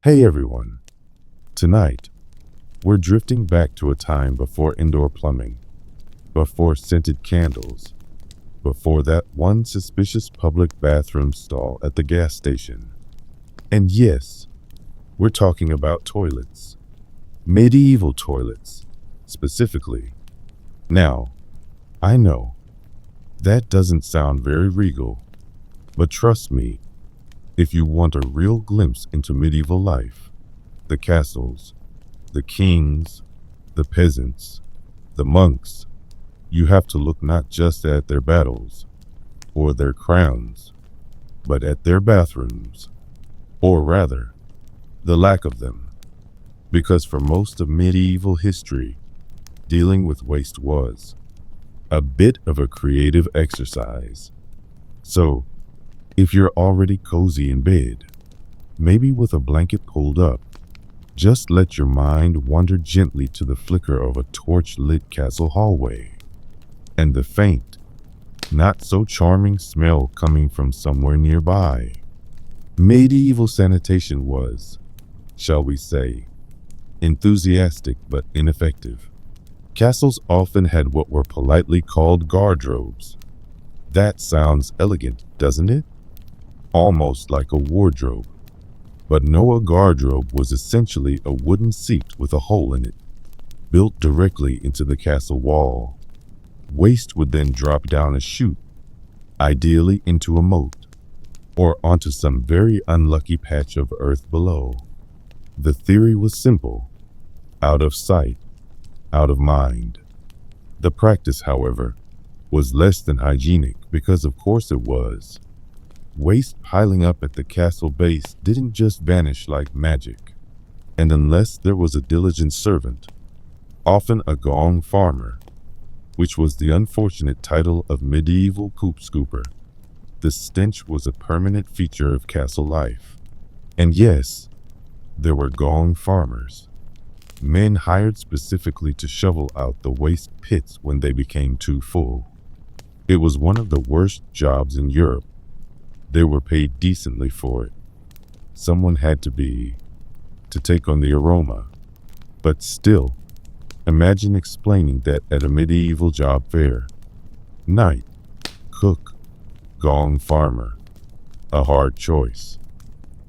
Hey everyone, tonight we're drifting back to a time before indoor plumbing, before scented candles, before that one suspicious public bathroom stall at the gas station. And yes, we're talking about toilets, medieval toilets, specifically. Now, I know that doesn't sound very regal, but trust me, if you want a real glimpse into medieval life, the castles, the kings, the peasants, the monks, you have to look not just at their battles or their crowns, but at their bathrooms, or rather, the lack of them. Because for most of medieval history, dealing with waste was a bit of a creative exercise. So, if you're already cozy in bed, maybe with a blanket pulled up, just let your mind wander gently to the flicker of a torch-lit castle hallway, and the faint, not so charming smell coming from somewhere nearby. Medieval sanitation was, shall we say, enthusiastic but ineffective. Castles often had what were politely called guardrobes. That sounds elegant, doesn't it? Almost like a wardrobe. But no, a guardrobe was essentially a wooden seat with a hole in it, built directly into the castle wall. Waste would then drop down a chute, ideally into a moat, or onto some very unlucky patch of earth below. The theory was simple: out of sight, out of mind. The practice, however, was less than hygienic because of course it was. Waste piling up at the castle base didn't just vanish like magic, and unless there was a diligent servant, often a gong farmer, which was the unfortunate title of medieval coop scooper, the stench was a permanent feature of castle life. And yes, there were gong farmers, men hired specifically to shovel out the waste pits when they became too full. It was one of the worst jobs in Europe. They were paid decently for it. Someone had to take on the aroma. But still, imagine explaining that at a medieval job fair. Knight, cook, gong farmer. A hard choice.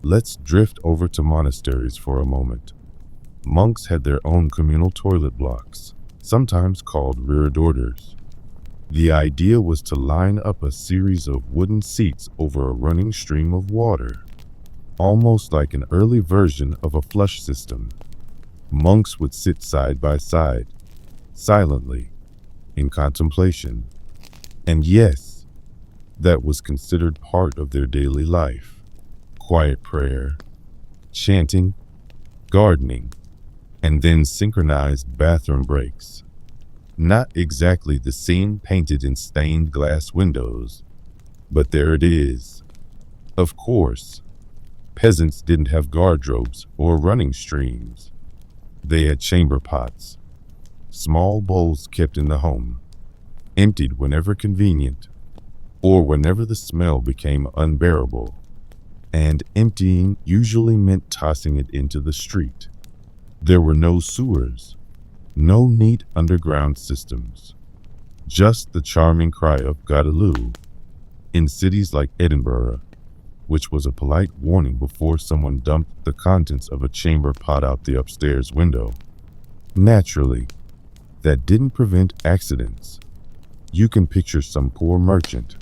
Let's drift over to monasteries for a moment. Monks had their own communal toilet blocks, sometimes called rear d'orders. The idea was to line up a series of wooden seats over a running stream of water, almost like an early version of a flush system. Monks would sit side by side, silently, in contemplation. And yes, that was considered part of their daily life. Quiet prayer, chanting, gardening, and then synchronized bathroom breaks. Not exactly the scene painted in stained glass windows, but there it is. Of course, peasants didn't have guardrobes or running streams. They had chamber pots, small bowls kept in the home, emptied whenever convenient, or whenever the smell became unbearable. And emptying usually meant tossing it into the street. There were no sewers, no neat underground systems, just the charming cry of Godaloo in cities like Edinburgh, which was a polite warning before someone dumped the contents of a chamber pot out the upstairs window. Naturally, that didn't prevent accidents. You can picture some poor merchant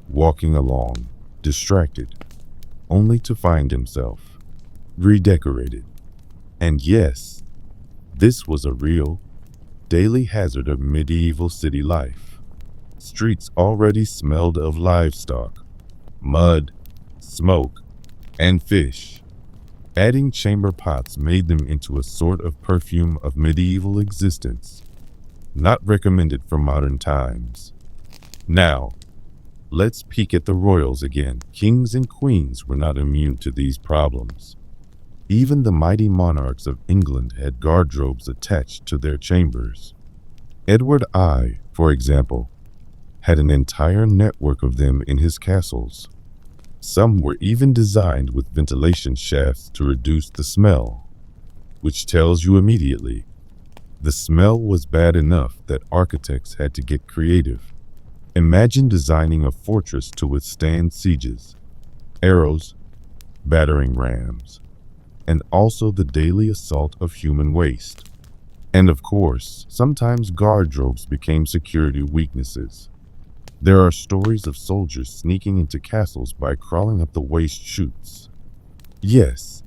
walking along, distracted, only to find himself redecorated. And yes, this was a real, daily hazard of medieval city life. Streets already smelled of livestock, mud, smoke, and fish. Adding chamber pots made them into a sort of perfume of medieval existence, not recommended for modern times. Now, let's peek at the royals again. Kings and queens were not immune to these problems. Even the mighty monarchs of England had guardrobes attached to their chambers. Edward I, for example, had an entire network of them in his castles. Some were even designed with ventilation shafts to reduce the smell, which tells you immediately the smell was bad enough that architects had to get creative. Imagine designing a fortress to withstand sieges, arrows, battering rams, and also the daily assault of human waste. And of course, sometimes guardrobes became security weaknesses. There are stories of soldiers sneaking into castles by crawling up the waste chutes. Yes,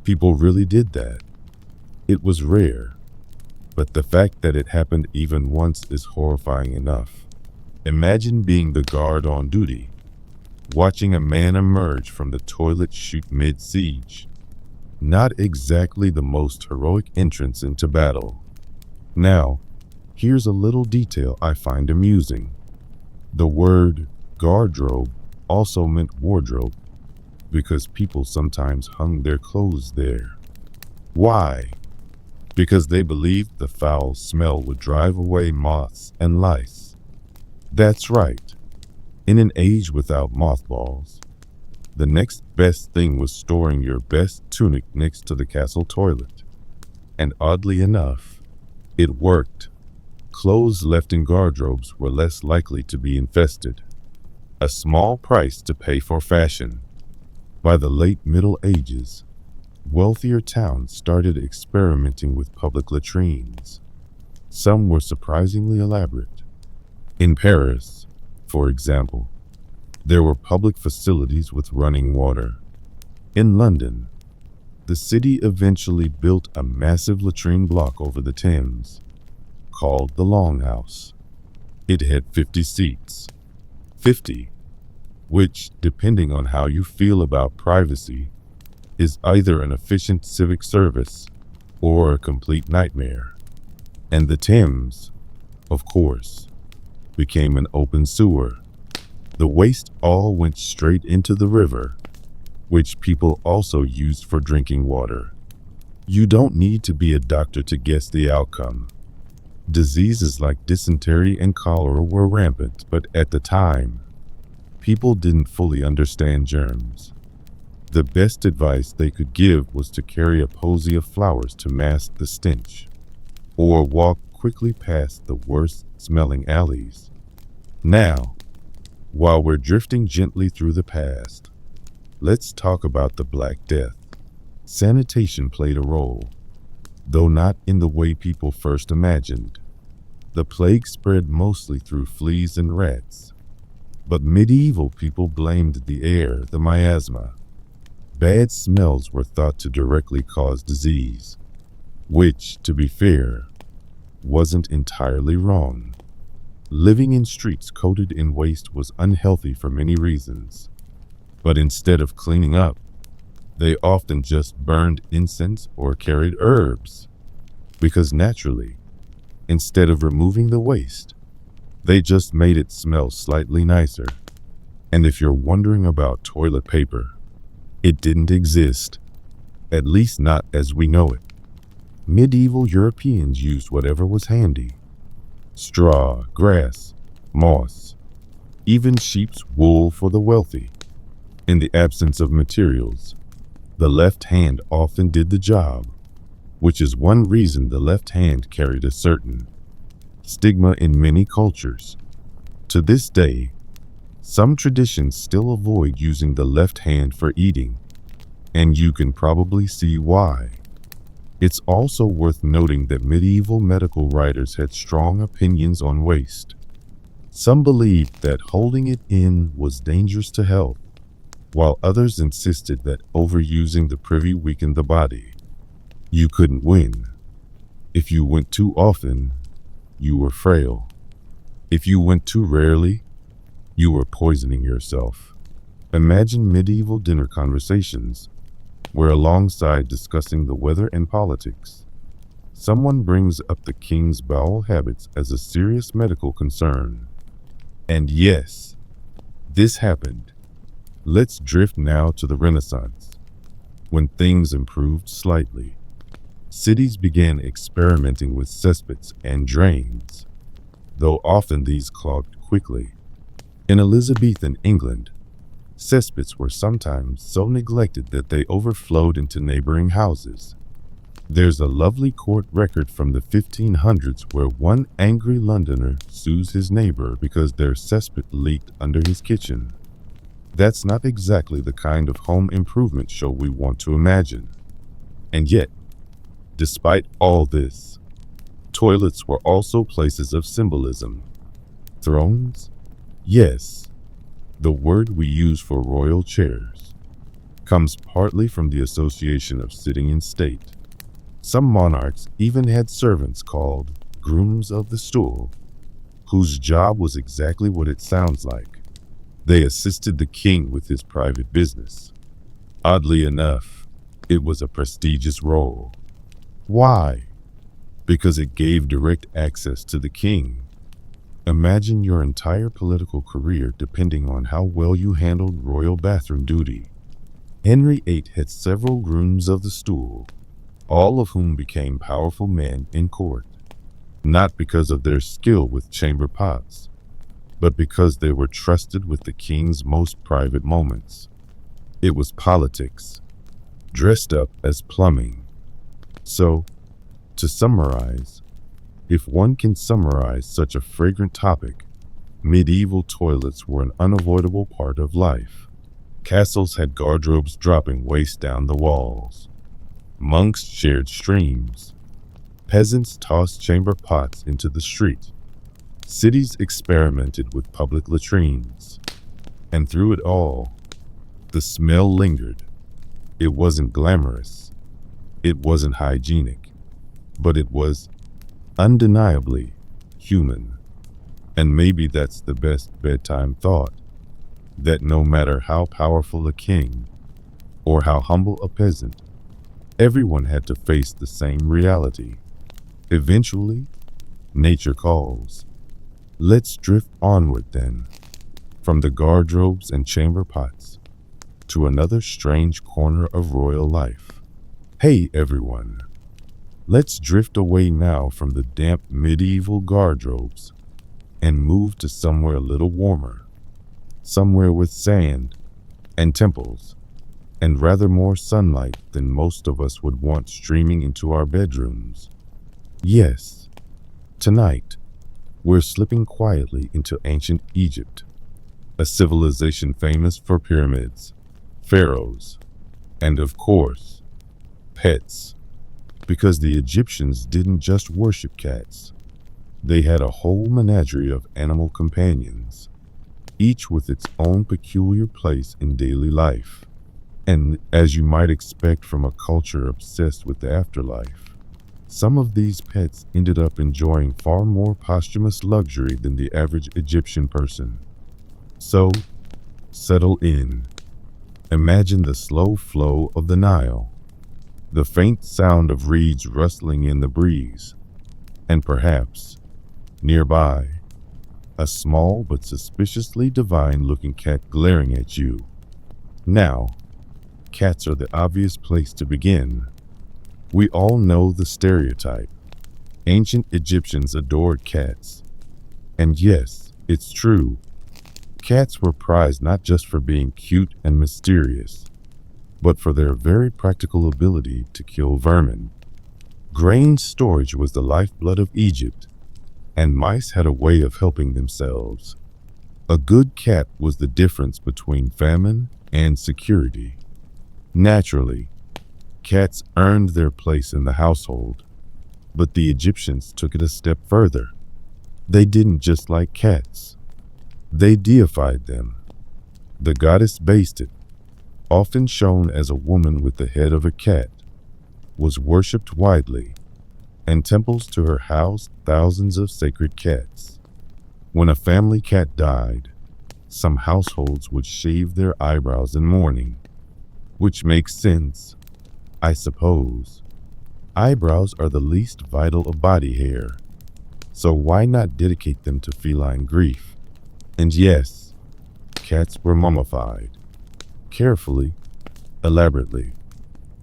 people really did that. It was rare, but the fact that it happened even once is horrifying enough. Imagine being the guard on duty, watching a man emerge from the toilet chute mid-siege. Not exactly the most heroic entrance into battle. Now, here's a little detail I find amusing. The word guardrobe also meant wardrobe because people sometimes hung their clothes there. Why? Because they believed the foul smell would drive away moths and lice. That's right. In an age without mothballs, the next best thing was storing your best tunic next to the castle toilet. And oddly enough, it worked. Clothes left in guardrobes were less likely to be infested. A small price to pay for fashion. By the late Middle Ages, wealthier towns started experimenting with public latrines. Some were surprisingly elaborate. In Paris, for example, there were public facilities with running water. In London, the city eventually built a massive latrine block over the Thames, called the Longhouse. It had 50 seats. 50, which, depending on how you feel about privacy, is either an efficient civic service or a complete nightmare. And the Thames, of course, became an open sewer. The waste all went straight into the river, which people also used for drinking water. You don't need to be a doctor to guess the outcome. Diseases like dysentery and cholera were rampant, but at the time, people didn't fully understand germs. The best advice they could give was to carry a posy of flowers to mask the stench, or walk quickly past the worst-smelling alleys. Now, while we're drifting gently through the past, let's talk about the Black Death. Sanitation played a role, though not in the way people first imagined. The plague spread mostly through fleas and rats, but medieval people blamed the air, the miasma. Bad smells were thought to directly cause disease, which, to be fair, wasn't entirely wrong. Living in streets coated in waste was unhealthy for many reasons, but instead of cleaning up, they often just burned incense or carried herbs, because naturally, instead of removing the waste, they just made it smell slightly nicer. And if you're wondering about toilet paper, it didn't exist, at least not as we know it. Medieval Europeans used whatever was handy: straw, grass, moss, even sheep's wool for the wealthy. In the absence of materials, the left hand often did the job, which is one reason the left hand carried a certain stigma in many cultures. To this day, some traditions still avoid using the left hand for eating, and you can probably see why. It's also worth noting that medieval medical writers had strong opinions on waste. Some believed that holding it in was dangerous to health, while others insisted that overusing the privy weakened the body. You couldn't win. If you went too often, you were frail. If you went too rarely, you were poisoning yourself. Imagine medieval dinner conversations, where alongside discussing the weather and politics, someone brings up the king's bowel habits as a serious medical concern. And yes, this happened. Let's drift now to the Renaissance, when things improved slightly. Cities began experimenting with cesspits and drains, though often these clogged quickly. In Elizabethan England, Cesspits were sometimes so neglected that they overflowed into neighboring houses. There's a lovely court record from the 1500s where one angry Londoner sues his neighbor because their cesspit leaked under his kitchen. That's not exactly the kind of home improvement show we want to imagine. And yet, despite all this, toilets were also places of symbolism. Thrones? Yes, the word we use for royal chairs comes partly from the association of sitting in state. Some monarchs even had servants called grooms of the stool, whose job was exactly what it sounds like. They assisted the king with his private business. Oddly enough, it was a prestigious role. Why? Because it gave direct access to the king. Imagine your entire political career depending on how well you handled royal bathroom duty. Henry VIII had several grooms of the stool, all of whom became powerful men in court, not because of their skill with chamber pots, but because they were trusted with the king's most private moments. It was politics, dressed up as plumbing. So, to summarize, if one can summarize such a fragrant topic, medieval toilets were an unavoidable part of life. Castles had guardrobes dropping waist down the walls. Monks shared streams. Peasants tossed chamber pots into the street. Cities experimented with public latrines. And through it all, the smell lingered. It wasn't glamorous. It wasn't hygienic. But it was undeniably human. And maybe that's the best bedtime thought, that no matter how powerful a king or how humble a peasant, everyone had to face the same reality. Eventually, nature calls. Let's drift onward then, from the guardrobes and chamber pots to another strange corner of royal life. Hey everyone, let's drift away now from the damp medieval guardrobes and move to somewhere a little warmer, somewhere with sand and temples and rather more sunlight than most of us would want streaming into our bedrooms. Yes, tonight, we're slipping quietly into ancient Egypt, a civilization famous for pyramids, pharaohs, and of course, pets. Because the Egyptians didn't just worship cats. They had a whole menagerie of animal companions, each with its own peculiar place in daily life. And as you might expect from a culture obsessed with the afterlife, some of these pets ended up enjoying far more posthumous luxury than the average Egyptian person. So, settle in. Imagine the slow flow of the Nile, the faint sound of reeds rustling in the breeze, and perhaps, nearby, a small but suspiciously divine-looking cat glaring at you. Now, cats are the obvious place to begin. We all know the stereotype. Ancient Egyptians adored cats. And yes, it's true. Cats were prized not just for being cute and mysterious, but for their very practical ability to kill vermin. Grain storage was the lifeblood of Egypt, and mice had a way of helping themselves. A good cat was the difference between famine and security. Naturally, cats earned their place in the household, but the Egyptians took it a step further. They didn't just like cats. They deified them. The goddess Bastet, often shown as a woman with the head of a cat, was worshipped widely, and temples to her housed thousands of sacred cats. When a family cat died, some households would shave their eyebrows in mourning, which makes sense, I suppose. Eyebrows are the least vital of body hair, so why not dedicate them to feline grief? And yes, cats were mummified, carefully, elaborately,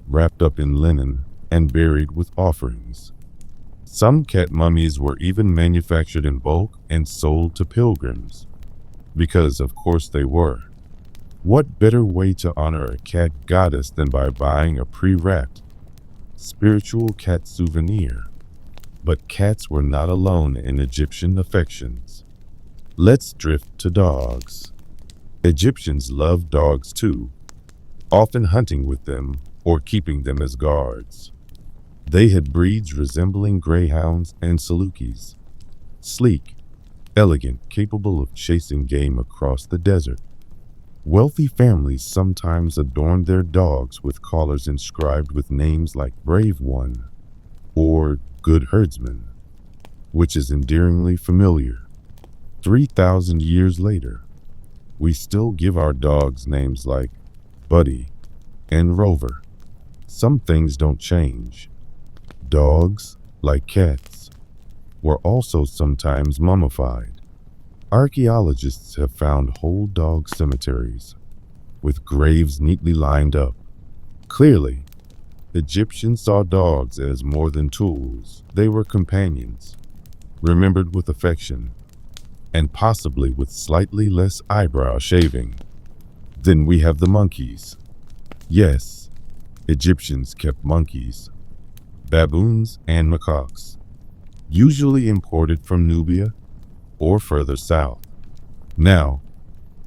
wrapped up in linen and buried with offerings. Some cat mummies were even manufactured in bulk and sold to pilgrims, because of course they were. What better way to honor a cat goddess than by buying a pre-wrapped, spiritual cat souvenir? But cats were not alone in Egyptian affections. Let's drift to dogs. Egyptians loved dogs too, often hunting with them or keeping them as guards. They had breeds resembling greyhounds and salukis, sleek, elegant, capable of chasing game across the desert. Wealthy families sometimes adorned their dogs with collars inscribed with names like Brave One or Good Herdsman, which is endearingly familiar. 3,000 years later, we still give our dogs names like Buddy and Rover. Some things don't change. Dogs, like cats, were also sometimes mummified. Archaeologists have found whole dog cemeteries, with graves neatly lined up. Clearly, Egyptians saw dogs as more than tools. They were companions, remembered with affection, and possibly with slightly less eyebrow shaving. Then we have the monkeys. Yes, Egyptians kept monkeys, baboons, and macaques, usually imported from Nubia or further south. Now,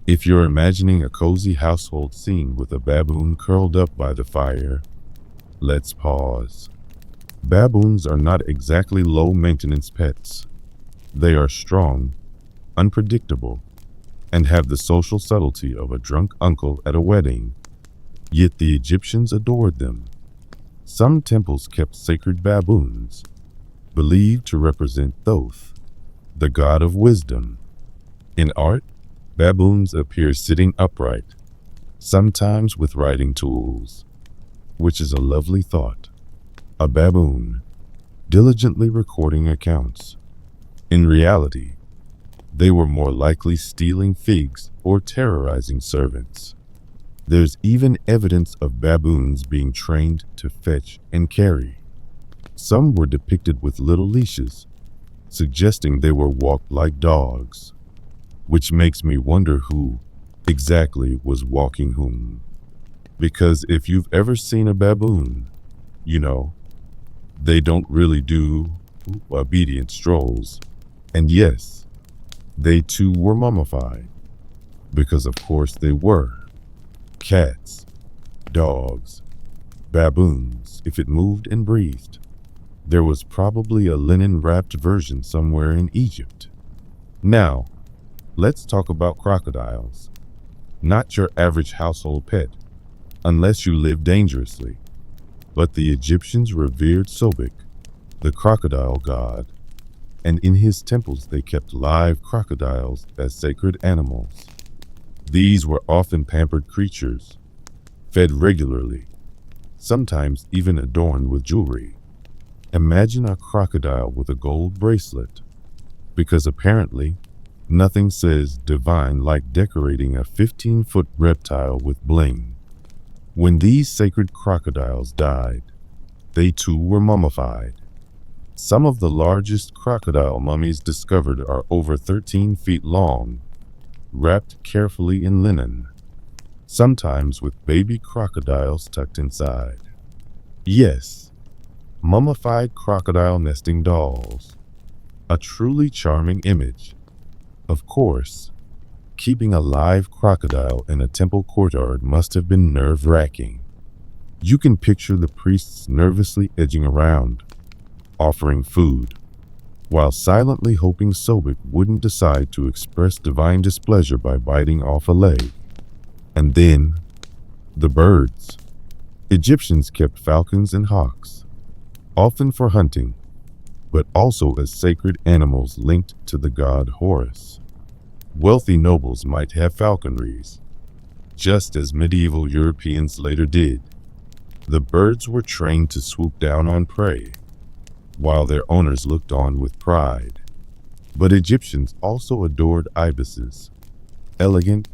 if you're imagining a cozy household scene with a baboon curled up by the fire, let's pause. Baboons are not exactly low-maintenance pets. They are strong, unpredictable, and have the social subtlety of a drunk uncle at a wedding. Yet the Egyptians adored them. Some temples kept sacred baboons, believed to represent Thoth, the god of wisdom. In art, baboons appear sitting upright, sometimes with writing tools, which is a lovely thought. A baboon, diligently recording accounts. In reality, they were more likely stealing figs or terrorizing servants. There's even evidence of baboons being trained to fetch and carry. Some were depicted with little leashes, suggesting they were walked like dogs, which makes me wonder who exactly was walking whom. Because if you've ever seen a baboon, you know, they don't really do obedient strolls. And yes, they too were mummified, because of course they were. Cats, dogs, baboons, if it moved and breathed. There was probably a linen-wrapped version somewhere in Egypt. Now, let's talk about crocodiles. Not your average household pet, unless you live dangerously. But the Egyptians revered Sobek, the crocodile god, and in his temples they kept live crocodiles as sacred animals. These were often pampered creatures, fed regularly, sometimes even adorned with jewelry. Imagine a crocodile with a gold bracelet, because apparently nothing says divine like decorating a 15-foot reptile with bling. When these sacred crocodiles died, they too were mummified. Some of the largest crocodile mummies discovered are over 13 feet long, wrapped carefully in linen, sometimes with baby crocodiles tucked inside. Yes, mummified crocodile nesting dolls. A truly charming image. Of course, keeping a live crocodile in a temple courtyard must have been nerve-wracking. You can picture the priests nervously edging around, offering food, while silently hoping Sobek wouldn't decide to express divine displeasure by biting off a leg. And then, the birds. Egyptians kept falcons and hawks, often for hunting, but also as sacred animals linked to the god Horus. Wealthy nobles might have falconries, just as medieval Europeans later did. The birds were trained to swoop down on prey, while their owners looked on with pride. But Egyptians also adored ibises, elegant,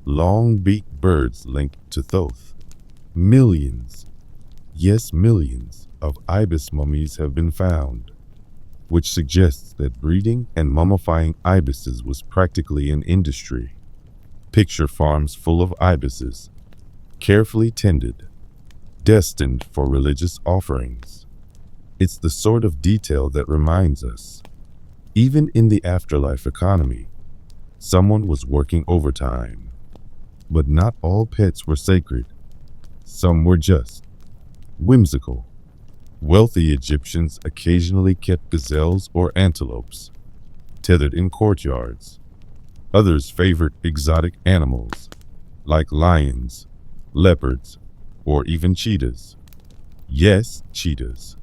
long-beaked birds linked to Thoth. Millions, yes millions, of ibis mummies have been found, which suggests that breeding and mummifying ibises was practically an industry. Picture farms full of ibises, carefully tended, destined for religious offerings. It's the sort of detail that reminds us, even in the afterlife economy, someone was working overtime. But not all pets were sacred. Some were just whimsical. Wealthy Egyptians occasionally kept gazelles or antelopes, tethered in courtyards. Others favored exotic animals, like lions, leopards, or even cheetahs. Yes, cheetahs.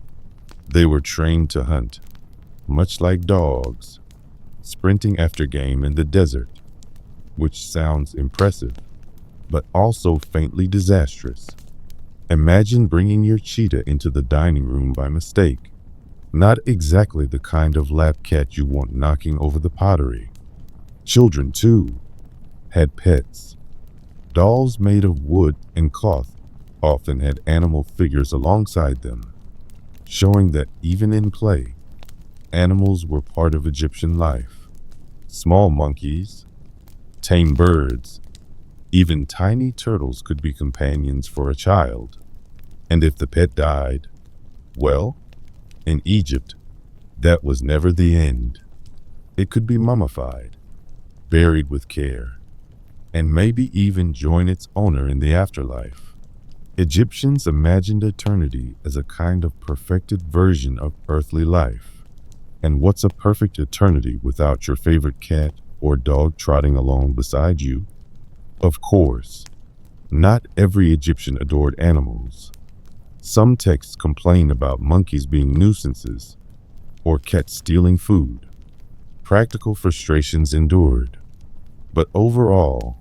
They were trained to hunt, much like dogs, sprinting after game in the desert, which sounds impressive, but also faintly disastrous. Imagine bringing your cheetah into the dining room by mistake. Not exactly the kind of lap cat you want knocking over the pottery. Children, too, had pets. Dolls made of wood and cloth often had animal figures alongside them, showing that even in play, animals were part of Egyptian life. Small monkeys, tame birds, even tiny turtles could be companions for a child. And if the pet died, well, in Egypt, that was never the end. It could be mummified, buried with care, and maybe even join its owner in the afterlife. Egyptians imagined eternity as a kind of perfected version of earthly life. And what's a perfect eternity without your favorite cat or dog trotting along beside you? Of course, not every Egyptian adored animals. Some texts complain about monkeys being nuisances or cats stealing food. Practical frustrations endured. But overall,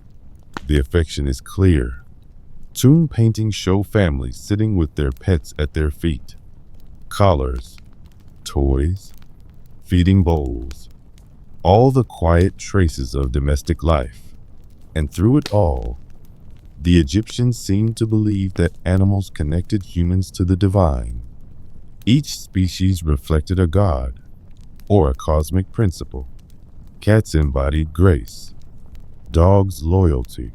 the affection is clear. Tomb paintings show families sitting with their pets at their feet. Collars, toys, feeding bowls, all the quiet traces of domestic life. And through it all, the Egyptians seemed to believe that animals connected humans to the divine. Each species reflected a god or a cosmic principle. Cats embodied grace, dogs loyalty,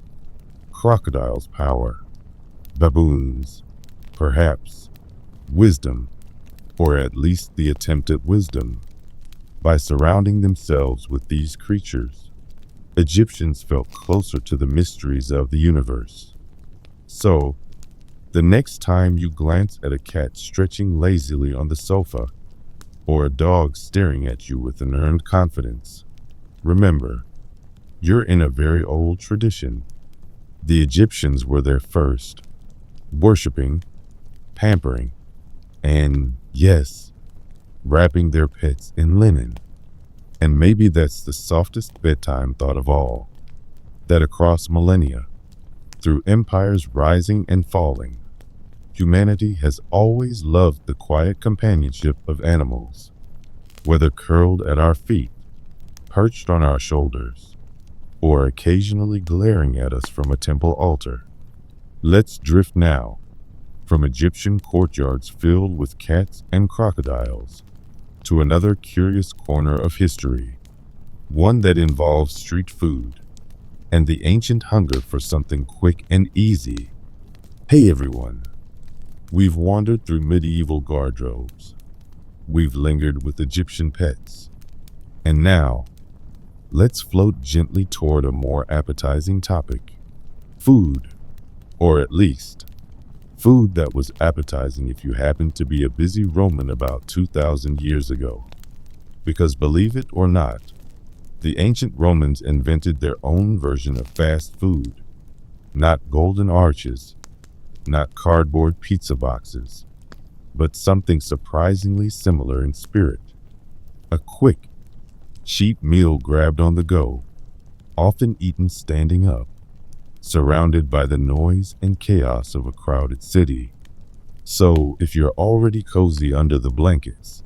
crocodiles power, baboons, perhaps, wisdom, or at least the attempt at wisdom. By surrounding themselves with these creatures, Egyptians felt closer to the mysteries of the universe. So, the next time you glance at a cat stretching lazily on the sofa, or a dog staring at you with an earned confidence, remember, you're in a very old tradition. The Egyptians were there first, worshiping, pampering, and, yes, wrapping their pets in linen. And maybe that's the softest bedtime thought of all, that across millennia, through empires rising and falling, humanity has always loved the quiet companionship of animals, whether curled at our feet, perched on our shoulders, or occasionally glaring at us from a temple altar. Let's drift now from Egyptian courtyards filled with cats and crocodiles to another curious corner of history, one that involves street food and the ancient hunger for something quick and easy. Hey everyone, we've wandered through medieval gardrobes, we've lingered with Egyptian pets, and now let's float gently toward a more appetizing topic: food, or at least food that was appetizing if you happened to be a busy Roman about 2,000 years ago. Because believe it or not, the ancient Romans invented their own version of fast food. Not golden arches, not cardboard pizza boxes, but something surprisingly similar in spirit. A quick, cheap meal grabbed on the go, often eaten standing up, surrounded by the noise and chaos of a crowded city. So, if you're already cozy under the blankets,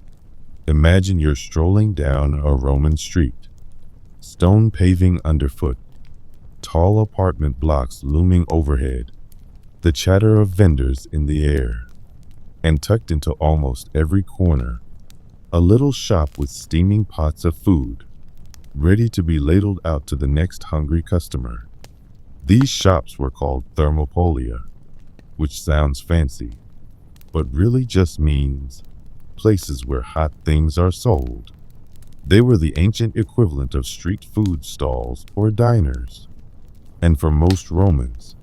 imagine you're strolling down a Roman street, stone paving underfoot, tall apartment blocks looming overhead, the chatter of vendors in the air, and tucked into almost every corner, a little shop with steaming pots of food, ready to be ladled out to the next hungry customer. These shops were called thermopolia, which sounds fancy, but really just means places where hot things are sold. They were the ancient equivalent of street food stalls or diners. And for most Romans,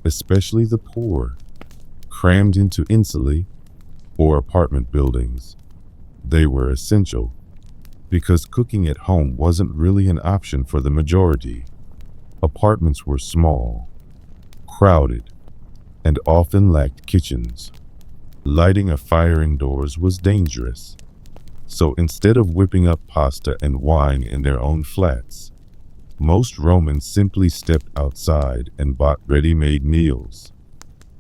especially the poor, crammed into insulae or apartment buildings, they were essential because cooking at home wasn't really an option for the majority. Apartments were small, crowded, and often lacked kitchens. Lighting a fire indoors was dangerous. So instead of whipping up pasta and wine in their own flats, most Romans simply stepped outside and bought ready-made meals.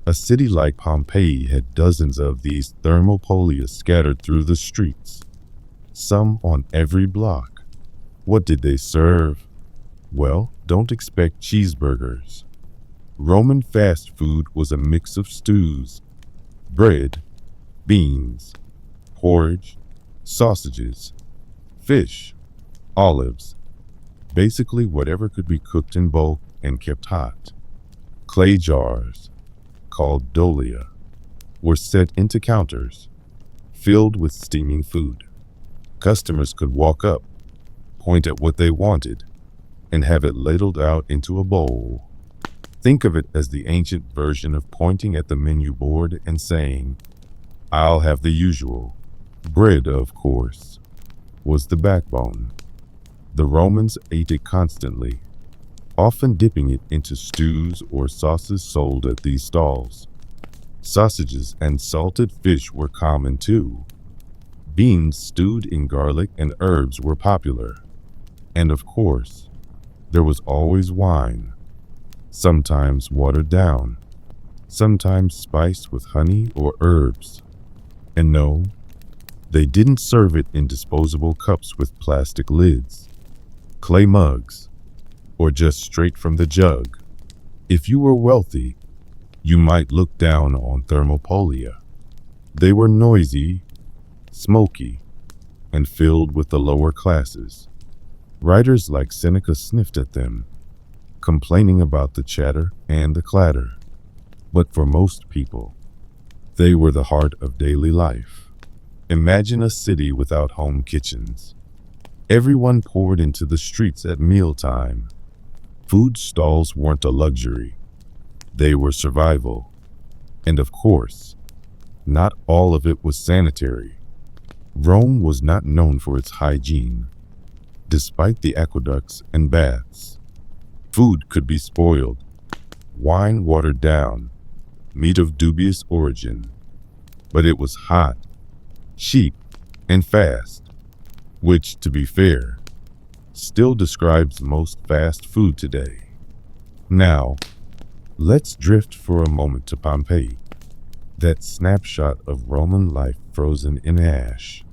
A city like Pompeii had dozens of these thermopolia scattered through the streets, some on every block. What did they serve? Well, don't expect cheeseburgers. Roman fast food was a mix of stews, bread, beans, porridge, sausages, fish, olives, basically whatever could be cooked in bulk and kept hot. Clay jars, called dolia, were set into counters, filled with steaming food. Customers could walk up, point at what they wanted, and have it ladled out into a bowl. Think of it as the ancient version of pointing at the menu board and saying, "I'll have the usual." Bread, of course, was the backbone. The Romans ate it constantly, often dipping it into stews or sauces sold at these stalls. Sausages and salted fish were common too. Beans stewed in garlic and herbs were popular. And of course, there was always wine, sometimes watered down, sometimes spiced with honey or herbs. And no, they didn't serve it in disposable cups with plastic lids, clay mugs, or just straight from the jug. If you were wealthy, you might look down on thermopolia. They were noisy, smoky, and filled with the lower classes. Writers like Seneca sniffed at them, complaining about the chatter and the clatter. But for most people, they were the heart of daily life. Imagine a city without home kitchens. Everyone poured into the streets at mealtime. Food stalls weren't a luxury. They were survival. And of course, not all of it was sanitary. Rome was not known for its hygiene. Despite the aqueducts and baths, food could be spoiled, wine watered down, meat of dubious origin. But it was hot, cheap, and fast, which, to be fair, still describes most fast food today. Now, let's drift for a moment to Pompeii, that snapshot of Roman life frozen in ash.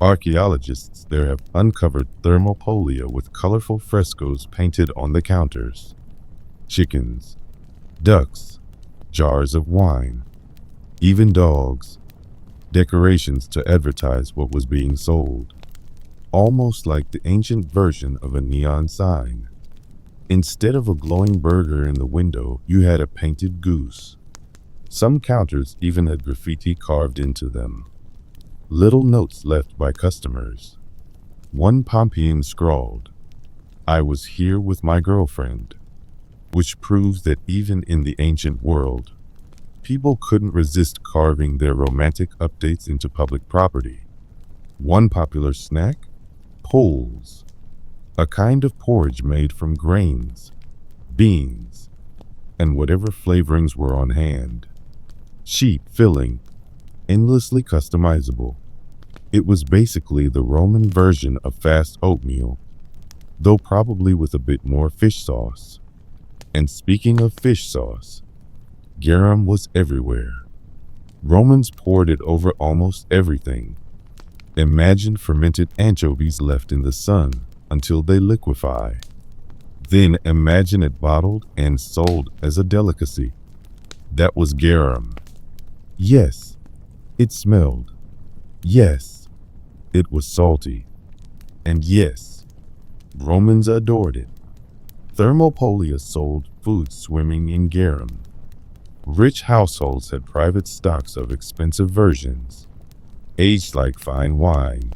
Archaeologists there have uncovered thermopolia with colorful frescoes painted on the counters. Chickens, ducks, jars of wine, even dogs, decorations to advertise what was being sold. Almost like the ancient version of a neon sign. Instead of a glowing burger in the window, you had a painted goose. Some counters even had graffiti carved into them. Little notes left by customers. One Pompeian scrawled, "I was here with my girlfriend," which proves that even in the ancient world, people couldn't resist carving their romantic updates into public property. One popular snack? Poles, a kind of porridge made from grains, beans, and whatever flavorings were on hand. Cheap, filling, endlessly customizable. It was basically the Roman version of fast oatmeal, though probably with a bit more fish sauce. And speaking of fish sauce, garum was everywhere. Romans poured it over almost everything. Imagine fermented anchovies left in the sun until they liquefy. Then imagine it bottled and sold as a delicacy. That was garum. Yes, it smelled. Yes, it was salty. And yes, Romans adored it. Thermopolia sold food swimming in garum. Rich households had private stocks of expensive versions, aged like fine wine.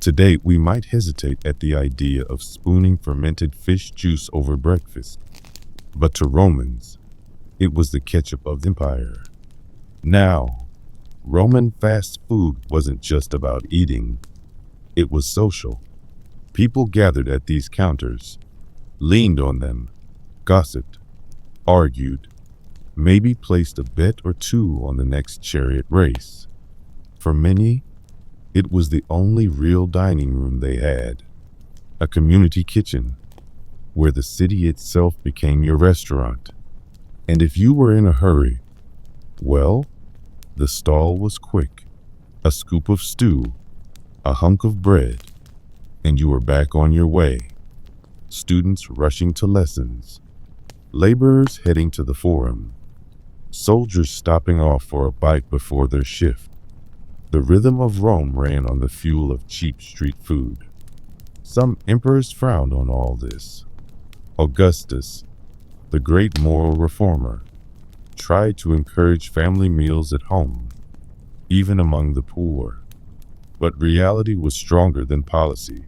Today, we might hesitate at the idea of spooning fermented fish juice over breakfast, but to Romans, it was the ketchup of the empire. Now, Roman fast food wasn't just about eating, it was social. People gathered at these counters, leaned on them, gossiped, argued, maybe placed a bet or two on the next chariot race. For many, it was the only real dining room they had, a community kitchen, where the city itself became your restaurant. And if you were in a hurry, well, the stall was quick. A scoop of stew, a hunk of bread, and you were back on your way. Students rushing to lessons, laborers heading to the forum, soldiers stopping off for a bite before their shift. The rhythm of Rome ran on the fuel of cheap street food. Some emperors frowned on all this. Augustus, the great moral reformer, tried to encourage family meals at home, even among the poor. But reality was stronger than policy.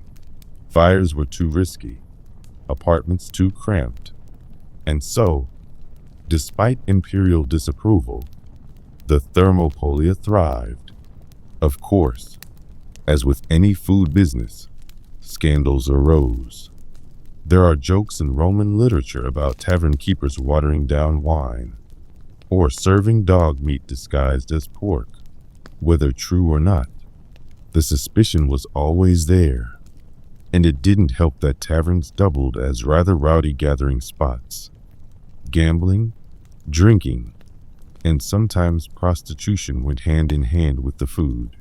Fires were too risky, apartments too cramped. And so, despite imperial disapproval, the thermopolia thrived. Of course, as with any food business, scandals arose. There are jokes in Roman literature about tavern keepers watering down wine, or serving dog meat disguised as pork. Whether true or not, the suspicion was always there, and it didn't help that taverns doubled as rather rowdy gathering spots. Gambling, drinking, and sometimes prostitution went hand in hand with the food.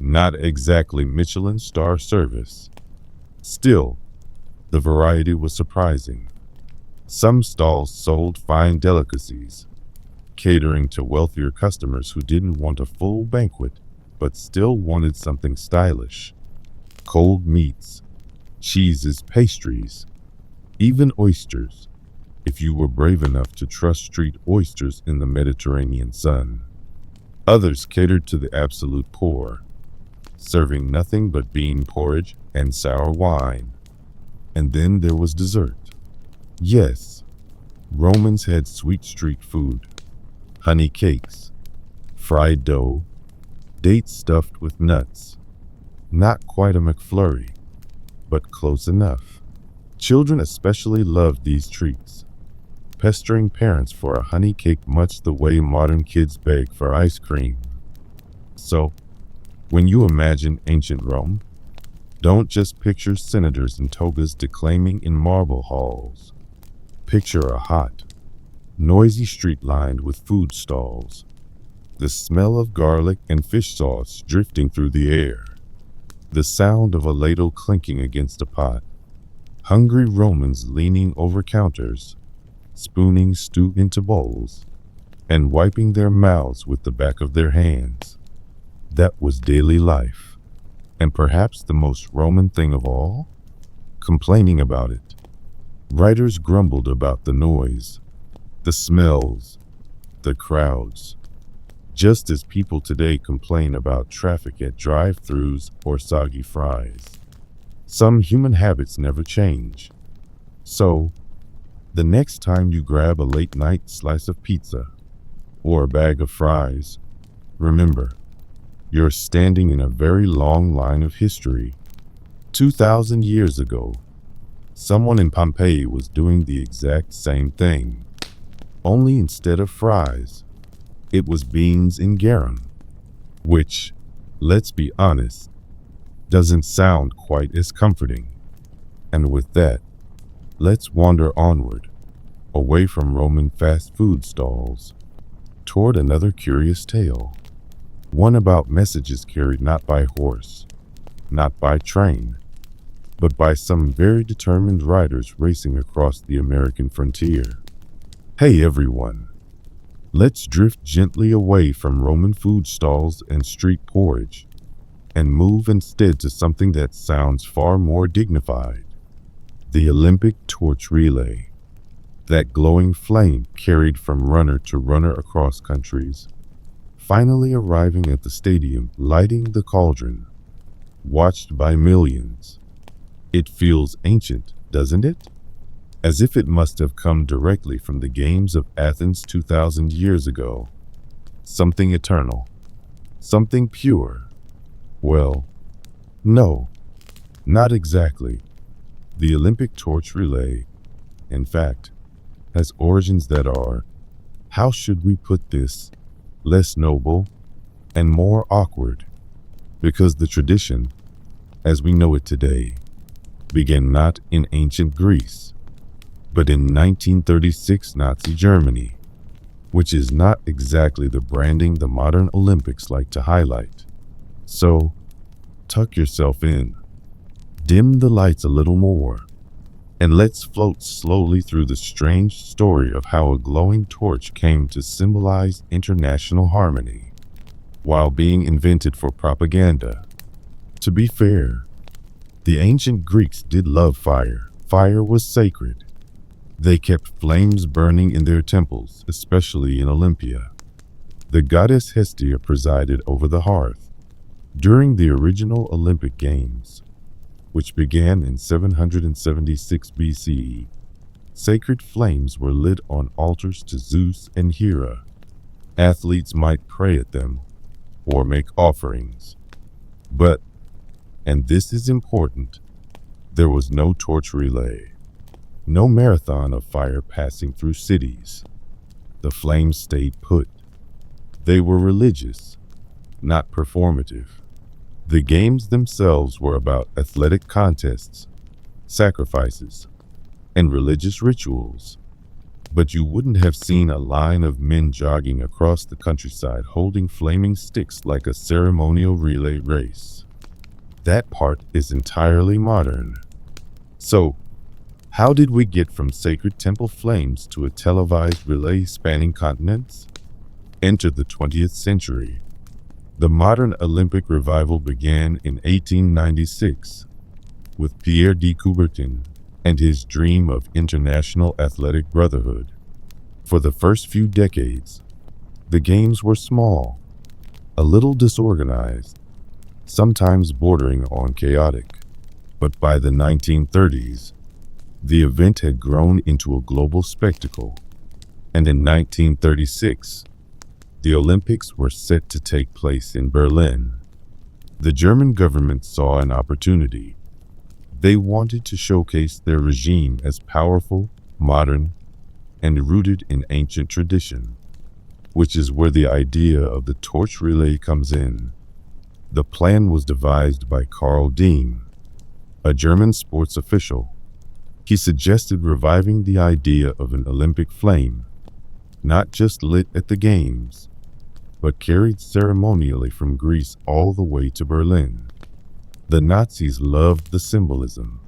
Not exactly Michelin star service. Still, the variety was surprising. Some stalls sold fine delicacies, catering to wealthier customers who didn't want a full banquet but still wanted something stylish. Cold meats, cheeses, pastries, even oysters, if you were brave enough to trust street oysters in the Mediterranean sun. Others catered to the absolute poor, serving nothing but bean porridge and sour wine. And then there was dessert. Yes, Romans had sweet street food, honey cakes, fried dough, dates stuffed with nuts. Not quite a McFlurry, but close enough. Children especially loved these treats, pestering parents for a honey cake much the way modern kids beg for ice cream. So, when you imagine ancient Rome, don't just picture senators in togas declaiming in marble halls. Picture a hot, noisy street lined with food stalls, the smell of garlic and fish sauce drifting through the air, the sound of a ladle clinking against a pot, hungry Romans leaning over counters, spooning stew into bowls, and wiping their mouths with the back of their hands. That was daily life. And perhaps the most Roman thing of all? Complaining about it. Writers grumbled about the noise, the smells, the crowds, just as people today complain about traffic at drive-thrus or soggy fries. Some human habits never change. So, the next time you grab a late-night slice of pizza or a bag of fries, remember, you're standing in a very long line of history. 2,000 years ago, someone in Pompeii was doing the exact same thing. Only instead of fries, it was beans in garum, which, let's be honest, doesn't sound quite as comforting. And with that, let's wander onward, away from Roman fast food stalls, toward another curious tale. One about messages carried not by horse, not by train, but by some very determined riders racing across the American frontier. Hey everyone, let's drift gently away from Roman food stalls and street porridge, and move instead to something that sounds far more dignified: the Olympic torch relay. That glowing flame carried from runner to runner across countries, finally arriving at the stadium, lighting the cauldron, watched by millions. It feels ancient, doesn't it? As if it must have come directly from the games of Athens 2,000 years ago. Something eternal, something pure. Well, no, not exactly. The Olympic torch relay, in fact, has origins that are, how should we put this, less noble and more awkward, because the tradition, as we know it today, began not in ancient Greece, but in 1936 Nazi Germany, which is not exactly the branding the modern Olympics like to highlight. So, tuck yourself in, dim the lights a little more, and let's float slowly through the strange story of how a glowing torch came to symbolize international harmony, while being invented for propaganda. To be fair, the ancient Greeks did love fire. Fire was sacred. They kept flames burning in their temples, especially in Olympia. The goddess Hestia presided over the hearth. During the original Olympic Games, which began in 776 BCE, sacred flames were lit on altars to Zeus and Hera. Athletes might pray at them or make offerings. But, and this is important, there was no torch relay, no marathon of fire passing through cities. The flames stayed put. They were religious, not performative. The games themselves were about athletic contests, sacrifices, and religious rituals. But you wouldn't have seen a line of men jogging across the countryside holding flaming sticks like a ceremonial relay race. That part is entirely modern. So, how did we get from sacred temple flames to a televised relay spanning continents? Enter the 20th century. The modern Olympic revival began in 1896 with Pierre de Coubertin and his dream of international athletic brotherhood. For the first few decades, the games were small, a little disorganized, sometimes bordering on chaotic. But by the 1930s, the event had grown into a global spectacle, and in 1936, the Olympics were set to take place in Berlin. The German government saw an opportunity. They wanted to showcase their regime as powerful, modern, and rooted in ancient tradition, which is where the idea of the torch relay comes in. The plan was devised by Karl Diem, a German sports official. He suggested reviving the idea of an Olympic flame, not just lit at the games, but carried ceremonially from Greece all the way to Berlin. The Nazis loved the symbolism.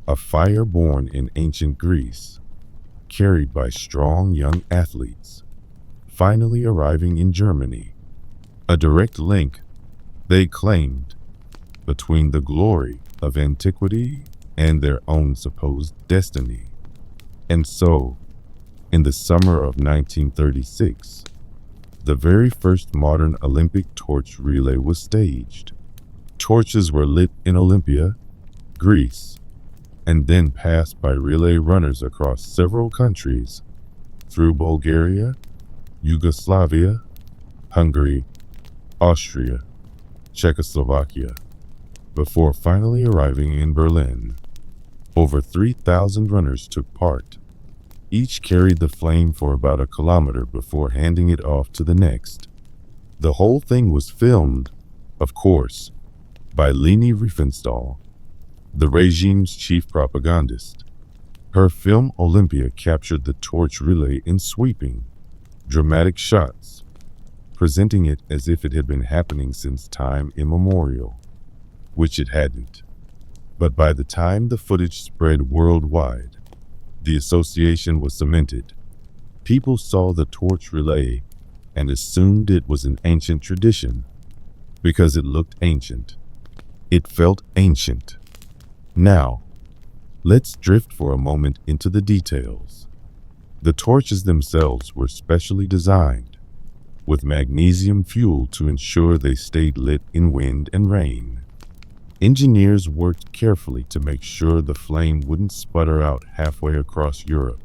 A fire born in ancient Greece, carried by strong young athletes, finally arriving in Germany. A direct link, they claimed, between the glory of antiquity and their own supposed destiny. And so, in the summer of 1936, the very first modern Olympic torch relay was staged. Torches were lit in Olympia, Greece, and then passed by relay runners across several countries, through Bulgaria, Yugoslavia, Hungary, Austria, Czechoslovakia, before finally arriving in Berlin. Over 3,000 runners took part. Each carried the flame for about a kilometer before handing it off to the next. The whole thing was filmed, of course, by Leni Riefenstahl, the regime's chief propagandist. Her film Olympia captured the torch relay in sweeping, dramatic shots, presenting it as if it had been happening since time immemorial, which it hadn't. But by the time the footage spread worldwide, the association was cemented. People saw the torch relay and assumed it was an ancient tradition because it looked ancient. It felt ancient. Now, let's drift for a moment into the details. The torches themselves were specially designed, with magnesium fuel to ensure they stayed lit in wind and rain. Engineers worked carefully to make sure the flame wouldn't sputter out halfway across Europe,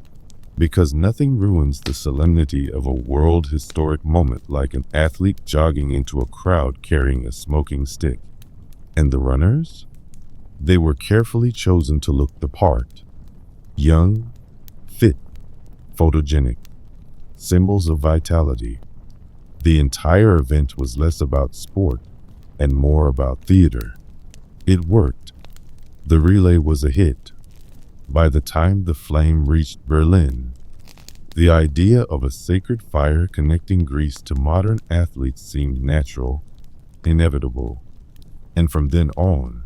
because nothing ruins the solemnity of a world historic moment like an athlete jogging into a crowd carrying a smoking stick. And the runners? They were carefully chosen to look the part. Young, fit, photogenic, symbols of vitality. The entire event was less about sport and more about theater. It worked. The relay was a hit. By the time the flame reached Berlin, the idea of a sacred fire connecting Greece to modern athletes seemed natural, inevitable. And from then on,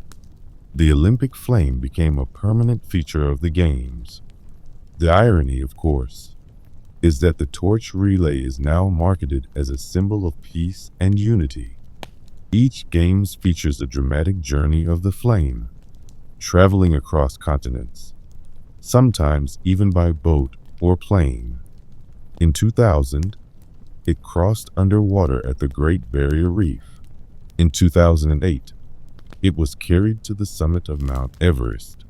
the Olympic flame became a permanent feature of the Games. The irony, of course, is that the torch relay is now marketed as a symbol of peace and unity. Each Games features a dramatic journey of the flame, traveling across continents, sometimes even by boat or plane. In 2000, it crossed underwater at the Great Barrier Reef. In 2008, it was carried to the summit of Mount Everest,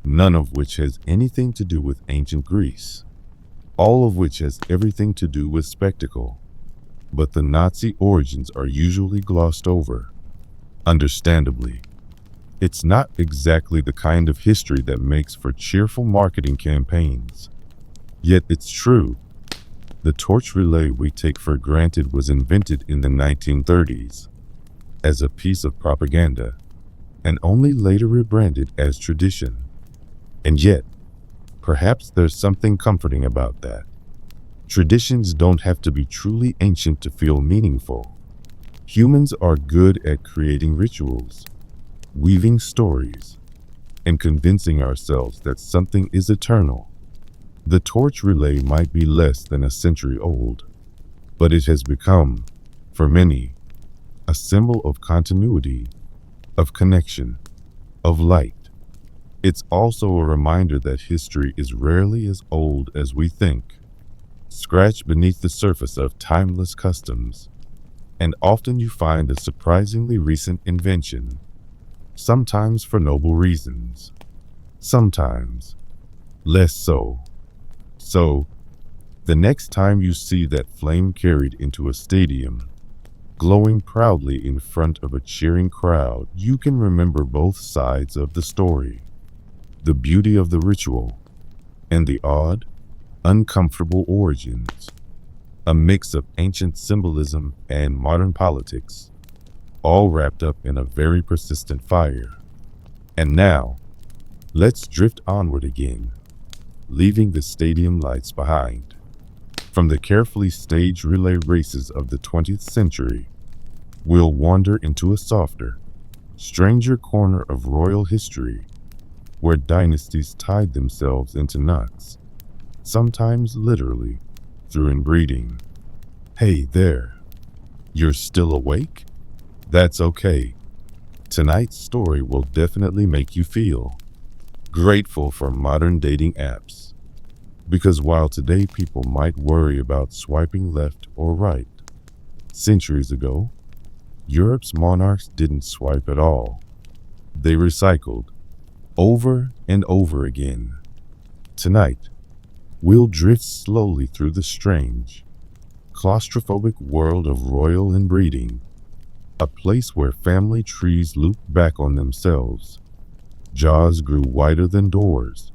none of which has anything to do with ancient Greece, all of which has everything to do with spectacle. But the Nazi origins are usually glossed over. Understandably, it's not exactly the kind of history that makes for cheerful marketing campaigns. Yet it's true. The torch relay we take for granted was invented in the 1930s as a piece of propaganda and only later rebranded as tradition. And yet, perhaps there's something comforting about that. Traditions don't have to be truly ancient to feel meaningful. Humans are good at creating rituals, weaving stories, and convincing ourselves that something is eternal. The torch relay might be less than a century old, but it has become, for many, a symbol of continuity, of connection, of light. It's also a reminder that history is rarely as old as we think. Scratch beneath the surface of timeless customs, and often you find a surprisingly recent invention, sometimes for noble reasons, sometimes less so. So, the next time you see that flame carried into a stadium, glowing proudly in front of a cheering crowd, you can remember both sides of the story. The beauty of the ritual, and the odd, uncomfortable origins, a mix of ancient symbolism and modern politics, all wrapped up in a very persistent fire. And now, let's drift onward again, leaving the stadium lights behind. From the carefully staged relay races of the 20th century, we'll wander into a softer, stranger corner of royal history, where dynasties tied themselves into knots, sometimes literally, through inbreeding. Hey there, you're still awake? That's okay. Tonight's story will definitely make you feel grateful for modern dating apps. Because while today people might worry about swiping left or right, centuries ago, Europe's monarchs didn't swipe at all. They recycled, over and over again. Tonight, we'll drift slowly through the strange, claustrophobic world of royal inbreeding, a place where family trees looped back on themselves, jaws grew wider than doors,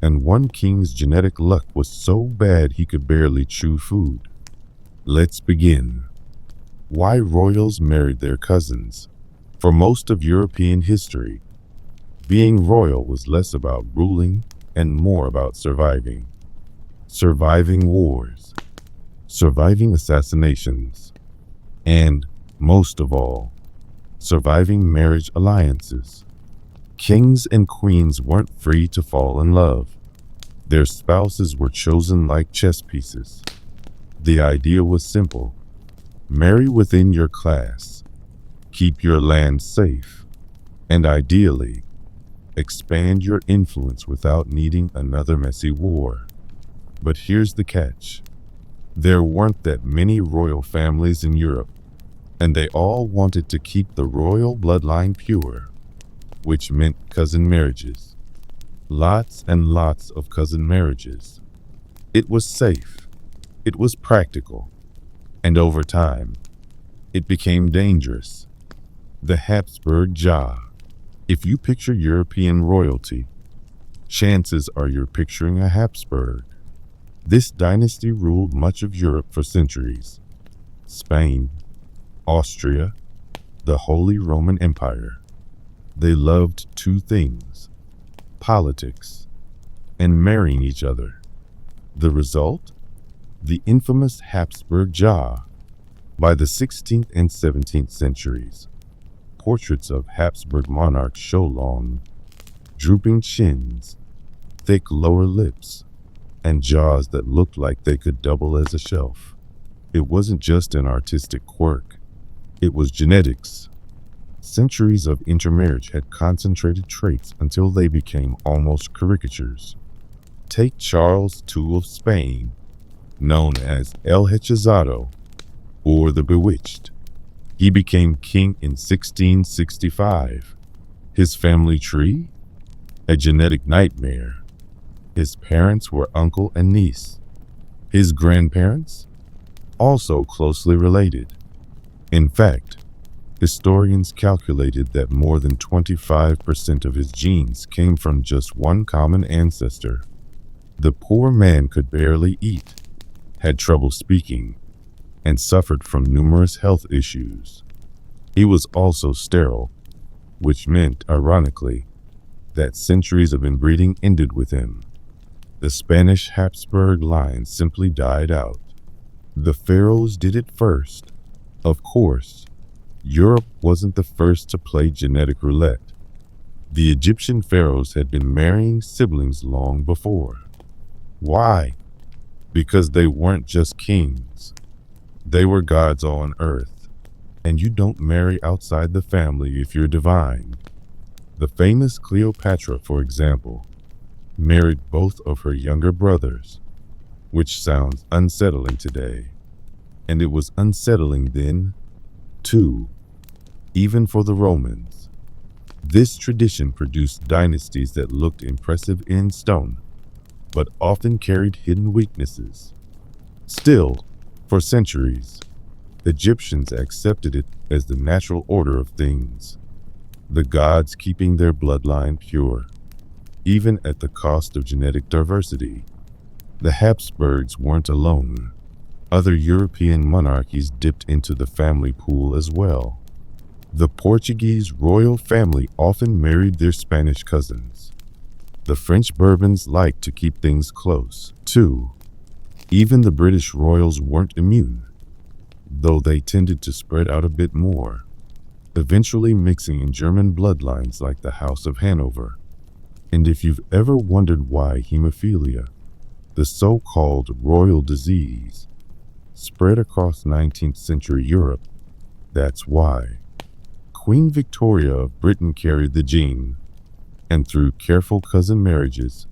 and one king's genetic luck was so bad he could barely chew food. Let's begin. Why royals married their cousins. For most of European history, being royal was less about ruling and more about surviving. Surviving wars, surviving assassinations, and, most of all, surviving marriage alliances. Kings and queens weren't free to fall in love. Their spouses were chosen like chess pieces. The idea was simple. Marry within your class, keep your land safe, and ideally, expand your influence without needing another messy war. But here's the catch. There weren't that many royal families in Europe, and they all wanted to keep the royal bloodline pure, which meant cousin marriages. Lots and lots of cousin marriages. It was safe, it was practical, and over time, it became dangerous. The Habsburg Jaw. If you picture European royalty, chances are you're picturing a Habsburg. This dynasty ruled much of Europe for centuries. Spain, Austria, the Holy Roman Empire. They loved two things: politics and marrying each other. The result? The infamous Habsburg Jaw. By the 16th and 17th centuries, portraits of Habsburg monarchs show long, drooping chins, thick lower lips, and jaws that looked like they could double as a shelf. It wasn't just an artistic quirk, it was genetics. Centuries of intermarriage had concentrated traits until they became almost caricatures. Take Charles II of Spain, known as El Hechizado, or the Bewitched. He became king in 1665. His family tree? A genetic nightmare. His parents were uncle and niece. His grandparents? Also closely related. In fact, historians calculated that more than 25% of his genes came from just one common ancestor. The poor man could barely eat, had trouble speaking, and suffered from numerous health issues. He was also sterile, which meant, ironically, that centuries of inbreeding ended with him. The Spanish Habsburg line simply died out. The pharaohs did it first. Of course, Europe wasn't the first to play genetic roulette. The Egyptian pharaohs had been marrying siblings long before. Why? Because they weren't just kings. They were gods on earth, and you don't marry outside the family if you're divine. The famous Cleopatra, for example, married both of her younger brothers, which sounds unsettling today. And it was unsettling then, too, even for the Romans. This tradition produced dynasties that looked impressive in stone, but often carried hidden weaknesses. Still, for centuries, Egyptians accepted it as the natural order of things, the gods keeping their bloodline pure, even at the cost of genetic diversity. The Habsburgs weren't alone. Other European monarchies dipped into the family pool as well. The Portuguese royal family often married their Spanish cousins. The French Bourbons liked to keep things close, too. Even the British royals weren't immune, though they tended to spread out a bit more, eventually mixing in German bloodlines like the House of Hanover. And if you've ever wondered why hemophilia, the so-called royal disease, spread across 19th century Europe, that's why. Queen Victoria of Britain carried the gene, and through careful cousin marriages,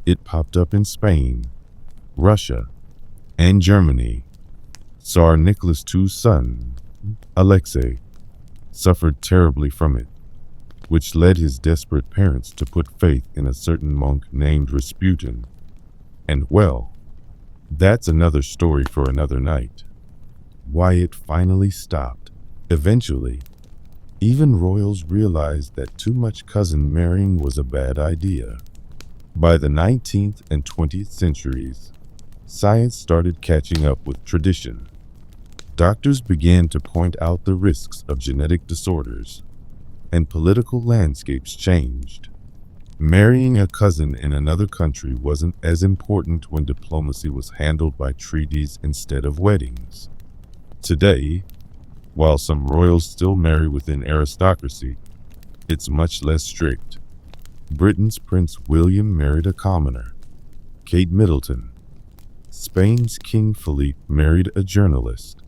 it popped up in Spain, Russia, and Germany. Tsar Nicholas II's son, Alexei, suffered terribly from it, which led his desperate parents to put faith in a certain monk named Rasputin. And well, that's another story for another night. Why it finally stopped. Eventually, even royals realized that too much cousin marrying was a bad idea. By the 19th and 20th centuries, science started catching up with tradition. Doctors began to point out the risks of genetic disorders, and political landscapes changed. Marrying a cousin in another country wasn't as important when diplomacy was handled by treaties instead of weddings. Today, while some royals still marry within aristocracy, it's much less strict. Britain's Prince William married a commoner, Kate Middleton. Spain's King Philippe married a journalist.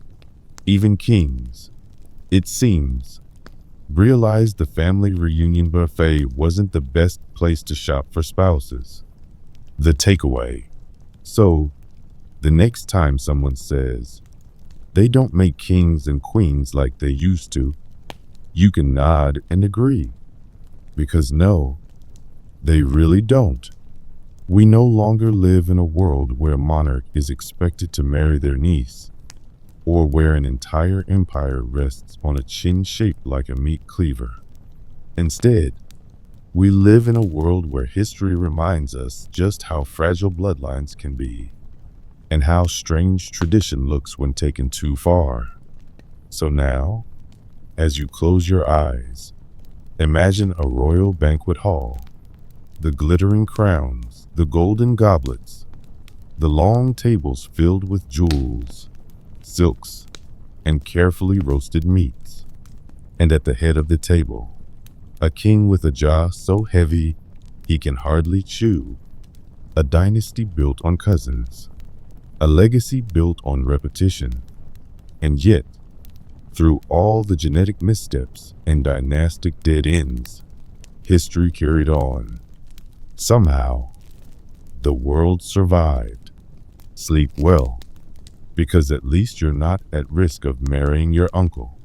Even kings, it seems, realized the family reunion buffet wasn't the best place to shop for spouses. The takeaway: So, the next time someone says, they don't make kings and queens like they used to, you can nod and agree. Because no, they really don't. We no longer live in a world where a monarch is expected to marry their niece, or where an entire empire rests on a chin shaped like a meat cleaver. Instead, we live in a world where history reminds us just how fragile bloodlines can be, and how strange tradition looks when taken too far. So now, as you close your eyes, imagine a royal banquet hall, the glittering crowns, the golden goblets, the long tables filled with jewels, silks, and carefully roasted meats. And at the head of the table, a king with a jaw so heavy he can hardly chew, a dynasty built on cousins, a legacy built on repetition. And yet, through all the genetic missteps and dynastic dead ends, history carried on. Somehow, the world survived. Sleep well, because at least you're not at risk of marrying your uncle.